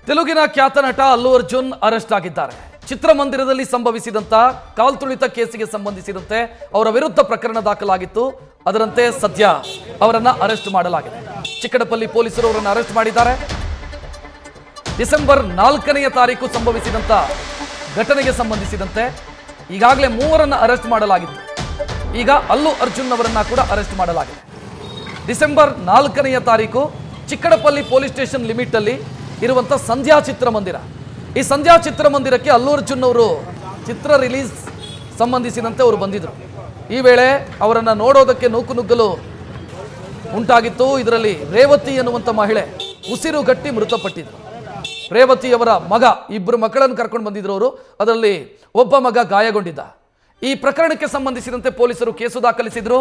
ತೆಲುಗಿನ ಖ್ಯಾತ ನಟ ಅಲ್ಲು ಅರ್ಜುನ್ ಅರೆಸ್ಟ್ ಆಗಿದ್ದಾರೆ. ಚಿತ್ರಮಂದಿರದಲ್ಲಿ ಸಂಭವಿಸಿದಂತ ಕಾಲ್ತುಳಿತ ಕೇಸಿಗೆ ಸಂಬಂಧಿಸಿದಂತೆ ಅವರ ವಿರುದ್ಧ ಪ್ರಕರಣ ದಾಖಲಾಗಿತ್ತು. ಅದರಂತೆ ಸದ್ಯ ಅವರನ್ನು ಅರೆಸ್ಟ್ ಮಾಡಲಾಗಿದೆ. ಚಿಕ್ಕಡಪಲ್ಲಿ ಪೊಲೀಸರು ಅವರನ್ನು ಅರೆಸ್ಟ್ ಮಾಡಿದ್ದಾರೆ. ಡಿಸೆಂಬರ್ 4ನೇ ತಾರೀಕು ಸಂಭವಿಸಿದಂತ ಘಟನೆಗೆ ಸಂಬಂಧಿಸಿದಂತೆ ಈಗಾಗಲೇ 3ರನ್ನು ಅರೆಸ್ಟ್ ಮಾಡಲಾಗಿತ್ತು. ಈಗ ಅಲ್ಲು ಅರ್ಜುನ್ ಅವರನ್ನ ಕೂಡ ಅರೆಸ್ಟ್ ಮಾಡಲಾಗಿದೆ. ಡಿಸೆಂಬರ್ 4ನೇ ತಾರೀಕು ಚಿಕ್ಕಡಪಲ್ಲಿ ಪೊಲೀಸ್ ಸ್ಟೇಷನ್ ಲಿಮಿಟ್ ಅಲ್ಲಿ ಇರುವಂತ ಸಂಧ್ಯಾ ಚಿತ್ರಮಂದಿರ. ಈ ಸಂಧ್ಯಾ ಚಿತ್ರಮಂದಿರಕ್ಕೆ ಅಲ್ಲು ಅರ್ಜುನ್ ಅವರು ಚಿತ್ರ ರಿಲೀಸ್ ಸಂಬಂಧಿಸಿದಂತೆ ಅವರು ಬಂದಿದ್ರು. ಈ ವೇಳೆ ಅವರನ್ನು ನೋಡೋದಕ್ಕೆ ನೂಕುನುಗ್ಗಲು ಉಂಟಾಗಿತ್ತು. ಇದರಲ್ಲಿ ರೇವತಿ ಎನ್ನುವಂಥ ಮಹಿಳೆ ಉಸಿರುಗಟ್ಟಿ ಮೃತಪಟ್ಟಿದ್ರು. ರೇವತಿಯವರ ಮಗ, ಇಬ್ಬರು ಮಕ್ಕಳನ್ನು ಕರ್ಕೊಂಡು ಬಂದಿದ್ರು ಅವರು. ಅದರಲ್ಲಿ ಒಬ್ಬ ಮಗ ಗಾಯಗೊಂಡಿದ್ದ. ಈ ಪ್ರಕರಣಕ್ಕೆ ಸಂಬಂಧಿಸಿದಂತೆ ಪೊಲೀಸರು ಕೇಸು ದಾಖಲಿಸಿದ್ರು.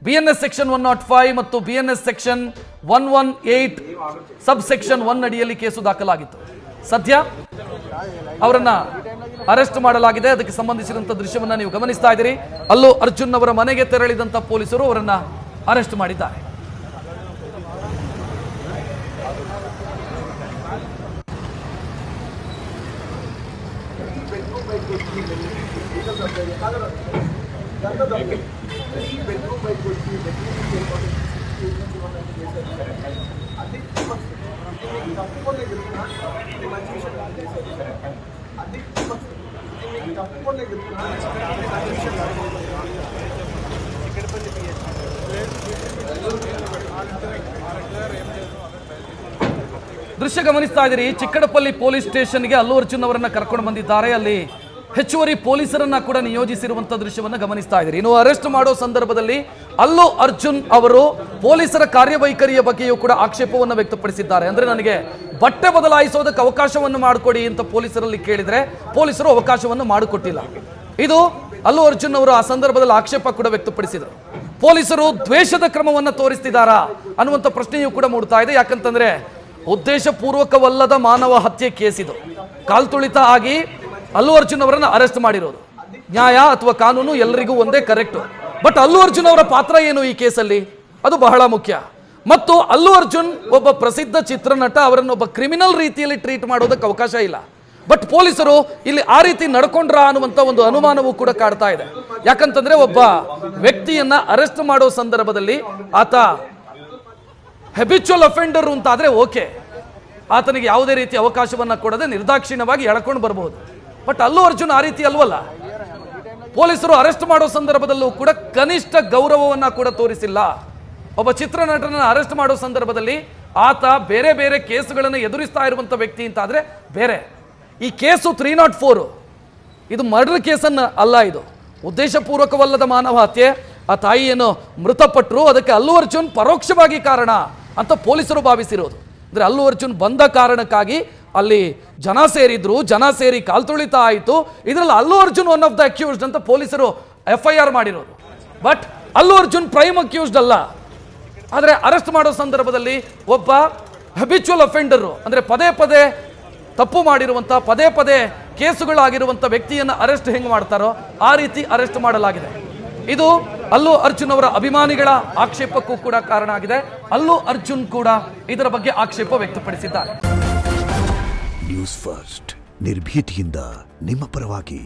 BNS ಸೆಕ್ಷನ್ 105 ಮತ್ತು BNS ಸೆಕ್ಷನ್ 118 ಸಬ್ ಸೆಕ್ಷನ್ 1 ಅಡಿಯಲ್ಲಿ ಕೇಸು ದಾಖಲಾಗಿತ್ತು. ಸದ್ಯ ಅವರನ್ನ ಅರೆಸ್ಟ್ ಮಾಡಲಾಗಿದೆ. ಅದಕ್ಕೆ ಸಂಬಂಧಿಸಿದಂತ ದೃಶ್ಯವನ್ನ ನೀವು ಗಮನಿಸ್ತಾ ಇದ್ದೀರಿ. ಅಲ್ಲು ಅರ್ಜುನ್ ಅವರ ಮನೆಗೆ ತೆರಳಿದಂತ ಪೊಲೀಸರು ಅವರನ್ನ ಅರೆಸ್ಟ್ ಮಾಡಿದ್ದಾರೆ. ದೃಶ್ಯ ಗಮನಿಸ್ತಾ ಇದ್ದೀರಿ. ಚಿಕ್ಕಡಪಲ್ಲಿ ಪೊಲೀಸ್ ಸ್ಟೇಷನ್ಗೆ ಅಲ್ಲು ಅರ್ಜುನ್ ಅವರನ್ನ ಕರ್ಕೊಂಡು ಬಂದಿದ್ದಾರೆ. ಅಲ್ಲಿ ಹೆಚ್ಚುವರಿ ಪೊಲೀಸರನ್ನ ಕೂಡ ನಿಯೋಜಿಸಿರುವಂತಹ ದೃಶ್ಯವನ್ನ ಗಮನಿಸ್ತಾ ಇದ್ದೀರಿ. ಇನ್ನು ಅರೆಸ್ಟ್ ಮಾಡೋ ಸಂದರ್ಭದಲ್ಲಿ ಅಲ್ಲು ಅರ್ಜುನ್ ಅವರು ಪೊಲೀಸರ ಕಾರ್ಯವೈಖರಿಯ ಬಗ್ಗೆಯೂ ಕೂಡ ಆಕ್ಷೇಪವನ್ನು ವ್ಯಕ್ತಪಡಿಸಿದ್ದಾರೆ. ಅಂದ್ರೆ ನನಗೆ ಬಟ್ಟೆ ಬದಲಾಯಿಸೋದಕ್ಕೆ ಅವಕಾಶವನ್ನು ಮಾಡಿಕೊಡಿ ಅಂತ ಪೊಲೀಸರಲ್ಲಿ ಕೇಳಿದ್ರೆ ಪೊಲೀಸರು ಅವಕಾಶವನ್ನು ಮಾಡಿಕೊಟ್ಟಿಲ್ಲ. ಇದು ಅಲ್ಲು ಅರ್ಜುನ್ ಅವರು ಆ ಸಂದರ್ಭದಲ್ಲಿ ಆಕ್ಷೇಪ ಕೂಡ ವ್ಯಕ್ತಪಡಿಸಿದರು. ಪೊಲೀಸರು ದ್ವೇಷದ ಕ್ರಮವನ್ನು ತೋರಿಸ್ತಿದ್ದಾರಾ ಅನ್ನುವಂಥ ಪ್ರಶ್ನೆಯೂ ಕೂಡ ಮೂಡ್ತಾ ಇದೆ. ಯಾಕಂತಂದ್ರೆ ಉದ್ದೇಶಪೂರ್ವಕವಲ್ಲದ ಮಾನವ ಹತ್ಯೆ ಕೇಸ್ ಇದು. ಕಾಲ್ತುಳಿತ ಆಗಿ ಅಲ್ಲು ಅರ್ಜುನ್ ಅವರನ್ನು ಅರೆಸ್ಟ್ ಮಾಡಿರೋದು. ನ್ಯಾಯ ಅಥವಾ ಕಾನೂನು ಎಲ್ಲರಿಗೂ ಒಂದೇ, ಕರೆಕ್ಟ್. ಬಟ್ ಅಲ್ಲು ಅರ್ಜುನ್ ಅವರ ಪಾತ್ರ ಏನು ಈ ಕೇಸಲ್ಲಿ, ಅದು ಬಹಳ ಮುಖ್ಯ. ಮತ್ತು ಅಲ್ಲು ಅರ್ಜುನ್ ಒಬ್ಬ ಪ್ರಸಿದ್ಧ ಚಿತ್ರನಟ, ಅವರನ್ನು ಒಬ್ಬ ಕ್ರಿಮಿನಲ್ ರೀತಿಯಲ್ಲಿ ಟ್ರೀಟ್ ಮಾಡೋದಕ್ಕೆ ಅವಕಾಶ ಇಲ್ಲ. ಬಟ್ ಪೊಲೀಸರು ಇಲ್ಲಿ ಆ ರೀತಿ ನಡ್ಕೊಂಡ್ರ ಅನ್ನುವಂಥ ಒಂದು ಅನುಮಾನವೂ ಕೂಡ ಕಾಡ್ತಾ ಇದೆ. ಯಾಕಂತಂದ್ರೆ ಒಬ್ಬ ವ್ಯಕ್ತಿಯನ್ನ ಅರೆಸ್ಟ್ ಮಾಡೋ ಸಂದರ್ಭದಲ್ಲಿ ಆತ ಹೆಬಿಚುವಲ್ ಅಫೆಂಡರ್ ಅಂತ ಆದ್ರೆ ಓಕೆ, ಆತನಿಗೆ ಯಾವುದೇ ರೀತಿ ಅವಕಾಶವನ್ನ ಕೊಡದೆ ನಿರ್ದಾಕ್ಷಿಣ್ಯವಾಗಿ ಎಳ್ಕೊಂಡು ಬರಬಹುದು. ಬಟ್ ಅಲ್ಲು ಅರ್ಜುನ್ ಆ ರೀತಿ ಅಲ್ವಲ್ಲ. ಪೊಲೀಸರು ಅರೆಸ್ಟ್ ಮಾಡೋ ಸಂದರ್ಭದಲ್ಲೂ ಕೂಡ ಕನಿಷ್ಠ ಗೌರವವನ್ನ ಕೂಡ ತೋರಿಸಿಲ್ಲ. ಒಬ್ಬ ಚಿತ್ರನಟನನ್ನ ಅರೆಸ್ಟ್ ಮಾಡೋ ಸಂದರ್ಭದಲ್ಲಿ ಆತ ಬೇರೆ ಬೇರೆ ಕೇಸುಗಳನ್ನು ಎದುರಿಸ್ತಾ ಇರುವಂತ ವ್ಯಕ್ತಿ ಅಂತ ಆದ್ರೆ ಬೇರೆ. ಈ ಕೇಸು 304 ಇದು ಮರ್ಡರ್ ಕೇಸನ್ನ ಅಲ್ಲ, ಇದು ಉದ್ದೇಶಪೂರ್ವಕವಲ್ಲದ ಮಾನವ ಹತ್ಯೆ. ಆ ತಾಯಿಯನ್ನು ಮೃತಪಟ್ಟರು, ಅದಕ್ಕೆ ಅಲ್ಲು ಅರ್ಜುನ್ ಪರೋಕ್ಷವಾಗಿ ಕಾರಣ ಅಂತ ಪೊಲೀಸರು ಭಾವಿಸಿರೋದು. ಅಂದ್ರೆ ಅಲ್ಲು ಅರ್ಜುನ್ ಬಂದ ಕಾರಣಕ್ಕಾಗಿ ಅಲ್ಲಿ ಜನ ಸೇರಿದ್ರು, ಜನ ಸೇರಿ ಕಾಲ್ತುಳಿತ ಆಯಿತು. ಇದರಲ್ಲಿ Allu Arjun one of the accused ಅಂತ ಪೊಲೀಸರು FIR ಮಾಡಿರೋದು. But Allu Arjun prime accused ಅಲ್ಲ. ಆದರೆ ಅರೆಸ್ಟ್ ಮಾಡೋ ಸಂದರ್ಭದಲ್ಲಿ ಒಬ್ಬ ಹ್ಯಾಬಿಚುವಲ್ ಅಫೆಂಡರು, ಅಂದ್ರೆ ಪದೇ ಪದೇ ತಪ್ಪು ಮಾಡಿರುವಂಥ, ಪದೇ ಪದೇ ಕೇಸುಗಳಾಗಿರುವಂಥ ವ್ಯಕ್ತಿಯನ್ನು ಅರೆಸ್ಟ್ ಹೆಂಗೆ ಮಾಡ್ತಾರೋ ಆ ರೀತಿ ಅರೆಸ್ಟ್ ಮಾಡಲಾಗಿದೆ. ಇದು ಅಲ್ಲು ಅರ್ಜುನ್ ಅವರ ಅಭಿಮಾನಿಗಳ ಆಕ್ಷೇಪಕ್ಕೂ ಕೂಡ ಕಾರಣ ಆಗಿದೆ. ಅಲ್ಲು ಅರ್ಜುನ್ ಕೂಡ ಇದರ ಬಗ್ಗೆ ಆಕ್ಷೇಪ ವ್ಯಕ್ತಪಡಿಸಿದ್ದಾರೆ. ನ್ಯೂಸ್ ಫಸ್ಟ್, ನಿರ್ಭೀತಿಯಿಂದ ನಿಮ್ಮ ಪರವಾಗಿ.